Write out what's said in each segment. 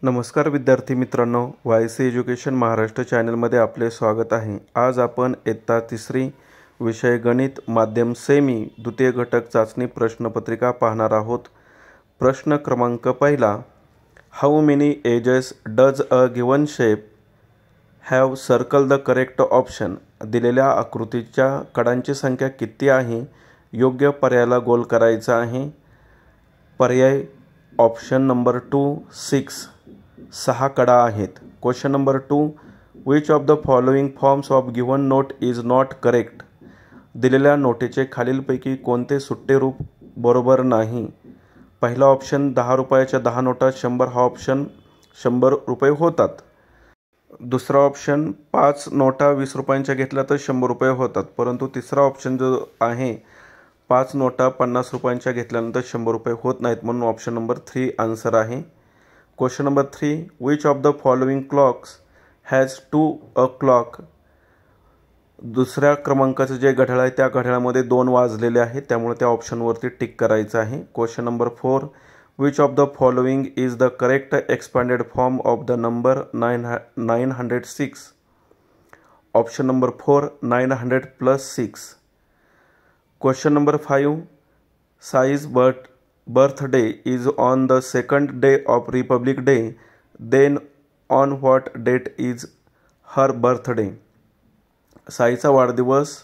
नमस्कार विद्यार्थी मित्रांनो, वायसी एज्युकेशन महाराष्ट्र चॅनलमध्ये आपले स्वागत आहे। आज आपण इयत्ता तिसरी विषय गणित माध्यम सेमी द्वितीय घटक चाचणी प्रश्नपत्रिका पाहणार आहोत। प्रश्न क्रमांक पहिला, how many edges does a given shape have circle the correct option. दिलेल्या आकृतीच्या कडांची संख्या किती आहे, योग्य पर्यायाला गोल करायचा आहे। पर्याय ऑप्शन नंबर 2 6, 6 कडा आहेत। Question number 2, which of the following forms of given note is not correct. दिलेल्या नोटेचे खालीलपैकी कोणते सुट्टे रूप बरोबर नाही। पहिला ऑप्शन 10 रुपयाच्या 10 नोटा 100 हा ऑप्शन 100 रुपये होतात। दुसरा ऑप्शन 5 नोटा 20 रुपयांच्या घेतल्या तर 100 रुपये होतात, परंतु तिसरा ऑप्शन जो आहे 5 नोटा 50 रुपयांच्या घेतल्यानंतर 100 रुपये होत नाहीत, म्हणून ऑप्शन नंबर 3 आन्सर आहे। Question number 3, which of the following clocks has 2 a clock. दुसऱ्या क्रमांकाचं जे घड्याळ आहे त्या घड्याळामध्ये 2 वाजलेले आहेत, त्यामुळे त्या ऑप्शनवरती टिक करायचं आहे। Question number 4, which of the following is the correct expanded form of the number 906। Option number 4 900 + 6। Question number 5, size birthday is on the second day of Republic Day, then on what date is her birthday। साईचा वाढदिवस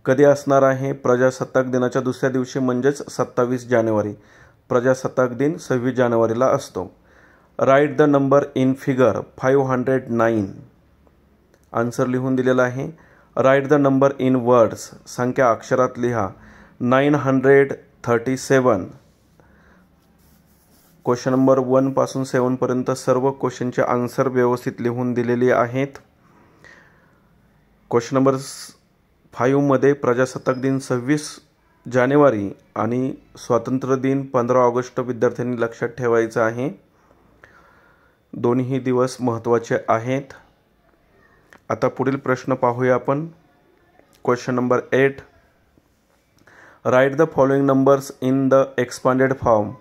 कधी असणार आहे? प्रजासत्ताक दिनाच्या दुसऱ्या दिवशी, म्हणजेच 27 जानेवारी। प्रजासत्ताक दिन 26 जानेवारीला असतो। Right the number in figure 509। Answer लिहून दिलेला आहे। Right the number in words, संख्या अक्षरात लिहा 937। क्वेश्चन नंबर 1 पासून 7 पर्यंत सर्व क्वेश्चनचे आन्सर व्यवस्थित लिहून दिलेले आहेत। क्वेश्चन नंबर 5 मध्ये प्रजासत्ताक दिन 26 जानेवारी आणि स्वातंत्र्य दिन 15 ऑगस्ट विद्यार्थ्यांनी लक्षात ठेवायचं आहे। दोन्ही दिवस महत्त्वाचे आहेत। आता पुढील प्रश्न पाहूया आपण। Question number 8, write the following numbers in the expanded form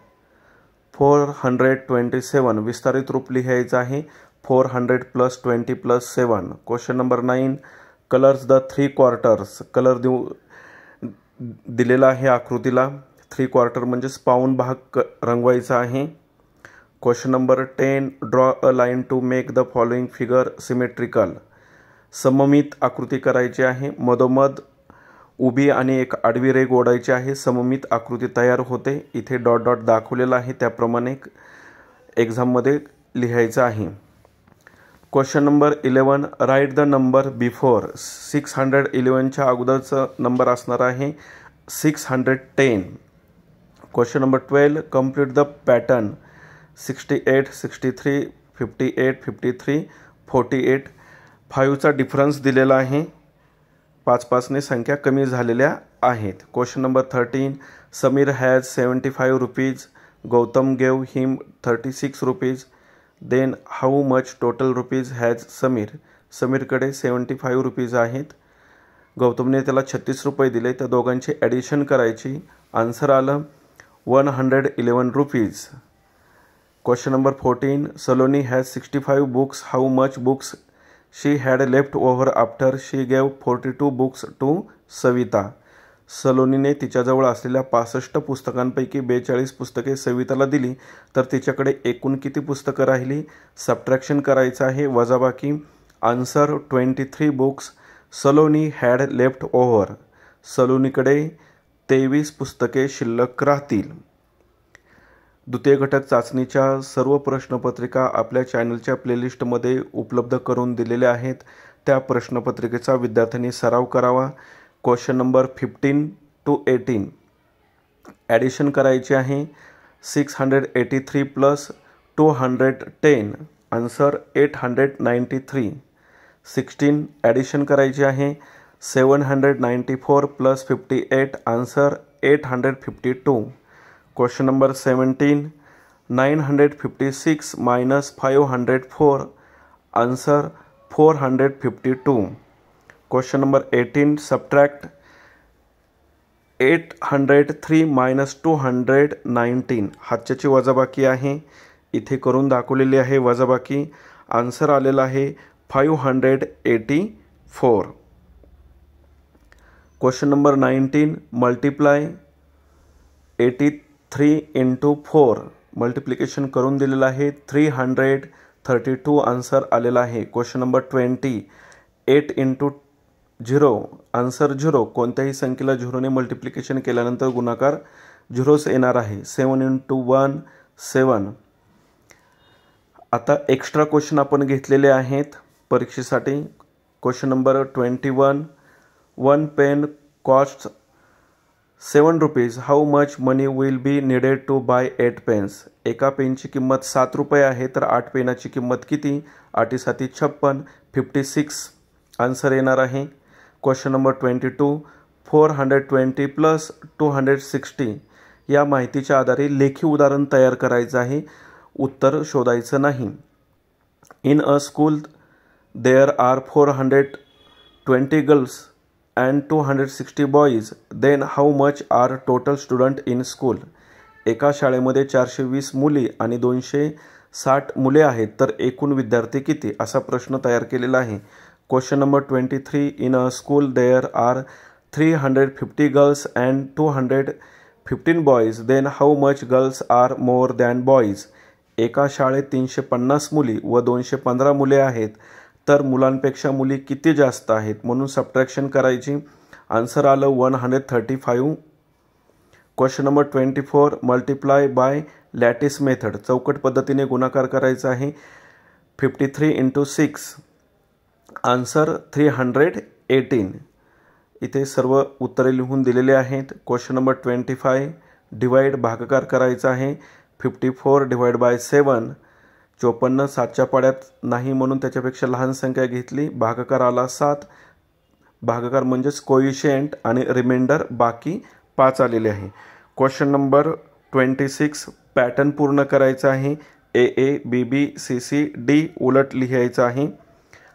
427। विस्तारित रूप लिहायचं आहे 400 + 20 + 7। Question number 9, colours the 3 quarters. Colour दिलेला आहे आकृतीला, 3 क्वार्टर म्हणजेच पाऊण भाग रंगवायचा आहे। Question number 10, draw a line to make the following figure symmetrical. सममित आकृती करायची आहे, मधोमध उभी आणि एक आडवी रेघ ओढायची आहे, सममित आकृती तयार होते। इथे डॉट डॉट दाखवलेला आहे, त्याप्रमाणे एक्झाममध्ये लिहायचं आहे। Question number 11, write the number before 611च्या अगोदरचा नंबर असणार आहे 610। Question number 12, complete the pattern 68 63 58 53 48। 5चा डिफरन्स दिलेला आहे, 5 संख्या कमी झालेल्या आहेत। Question number 13, Sameer has 75 rupees, Gautam gave him 36 rupees, then how much total rupees has Sameer. समीरकडे 75 रुपीज आहेत, गौतमने त्याला 36 रुपये दिले, तर दोघांची ॲडिशन करायची। आन्सर आलं 111 rupees. Question number 14, Saloni has 65 books, how much books she had left over after she gave 42 books to Savita. सलोनीने तिच्याजवळ असलेल्या 65 पुस्तकांपैकी 42 पुस्तके सविताला दिली, तर तिच्याकडे एकूण किती पुस्तकं राहिली? सबट्रॅक्शन करायचं आहे, वजाबाकी। Answer 23 books Saloni had left over. सलोनीकडे 23 पुस्तके शिल्लक राहतील। द्वितीय घटक चाचणीच्या सर्व प्रश्नपत्रिका आपल्या चॅनलच्या प्लेलिस्टमध्ये उपलब्ध करून दिलेल्या आहेत, त्या प्रश्नपत्रिकेचा विद्यार्थ्यांनी सराव करावा। क्वेश्चन नंबर 15 to 18, ॲडिशन करायची आहे 683 + 210, आन्सर 893। 16, ॲडिशन करायची आहे 794 + 58, answer 852। Question number 17, 956 - 504, answer 452। Question number 18, subtract 803 - 219, हातच्याची वजाबाकी आहे। इथे करून दाखवलेली आहे वजाबाकी. आन्सर आलेला आहे 584. Question number 19, multiply 83 into 4. Multiplication करून दिलेलं आहे. 332 आन्सर आलेला आहे. Question number 20, 8 into 0. आन्सर 0. कोणत्याही संख्येला 0ने मल्टिप्लिकेशन केल्यानंतर गुणाकार 0च येणार आहे. 7 इंटू 1, 7. आता एक्स्ट्रा क्वेश्चन आपण घेतलेले आहेत परीक्षेसाठी. Question number 21, 1 pen cost 7 rupees. How much money will be needed to buy 8 pens. एका पेनची किंमत 7 रुपये आहे, तर 8 पेनाची किंमत किती? 8 7 56, 56 आन्सर येणार आहे. Question number 22, 420 plus 260. या माहितीच्या आधारे लेखी उदाहरण तयार करायचं आहे, उत्तर शोधायचं नाही. In a school there are 420 girls and 260 boys, then how much are total student in school? एका शाळेमध्ये 420 मुली आणि 260 मुले आहेत, तर एकूण विद्यार्थी किती? असा प्रश्न तयार केलेला आहे. Question number 23, in a school there are 350 girls and 215 boys, then how much girls are more than boys. एका शाळेत 350 मुली व 215 मुले आहेत, तर मुलांपेक्षा मुली किती जास्त आहेत, म्हणून सबट्रॅक्शन करायची. आन्सर आलं 135. Question number 24, multiply by lattice method. चौकट पद्धतीने गुणाकार करायचा आहे. 53 इंटू 6. आन्सर 318. इथे सर्व उत्तरे लिहून दिलेले आहेत. क्वेश्चन नंबर 25, डिवाइड भागाकार करायचा आहे. 54 डिवाइड बाय 7. 54 7च्या पाड्यात नाही म्हणून त्याच्यापेक्षा लहान संख्या घेतली. भागाकार आला 7. भागाकार म्हणजेच कोइशिएंट आणि रिमाइंडर बाकी 5 आलेले आहे. क्वेश्चन नंबर 26, पॅटर्न पूर्ण करायचा आहे. AA, BB, CC, D उलट लिहायचं आहे.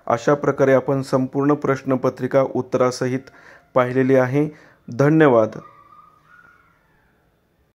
अशा प्रकारे आपण संपूर्ण प्रश्नपत्रिका उत्तरासहित पाहिलेली आहे. धन्यवाद.